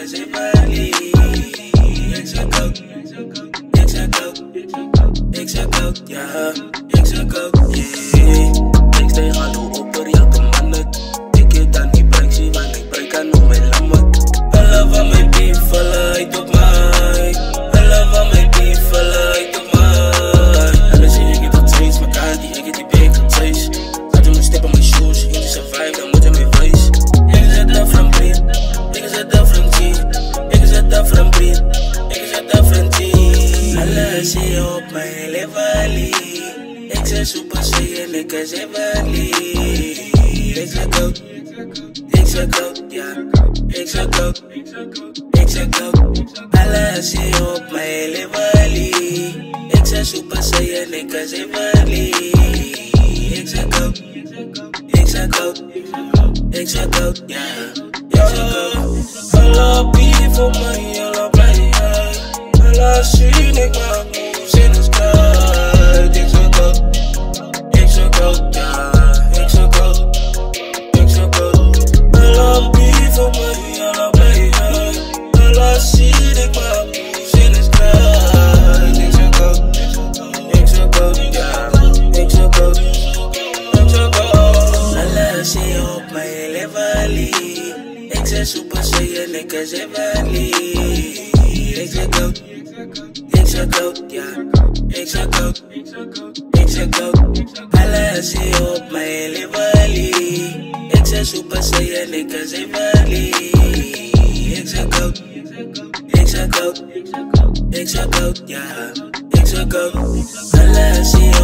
niggas in Bali. Execute, yeah. Execute, yeah. Ik steeg hallo op er elke mannen. Ik hit dan die breaksie, want ik break aan om mijn lammet. Alle van mijn beef vallen uit op mij. Alle van mijn beef vallen uit op mij. En dan zie ik dat steeds mijn kaart, die ik het die big chase. Laat hem een step op mijn shoes, in die survive, dan moet je mee wees. Ik zet dat van Brit, ik zet dat van G. Ik zet dat van Brit, ik zet dat van G. Alle zie je op mijn hele valley. Ik zeg super saiyan, ik is in Bali. Execute, ja. Execute. Alle zie je op mijn hele valley. Ik zeg super saiyan, ik is in Bali. Execute, ja. Execute. Alle beef voor mij, alle blij. Alle zien, ik maak moves in de sky. Execute, ja. Execute. Alle beef voor mij, alle blij. Alle zien, ik maak moves in de sky. Execute, ja. Execute. Alle zien op mijn hele valley. Ik zeg super saiyan, ik is in Bali. Execute, ja. Execute. Alle zie op mijn hele valley. Ik zeg super saiyan, ik is in Bali. Execute, ja. Execute. Alle zie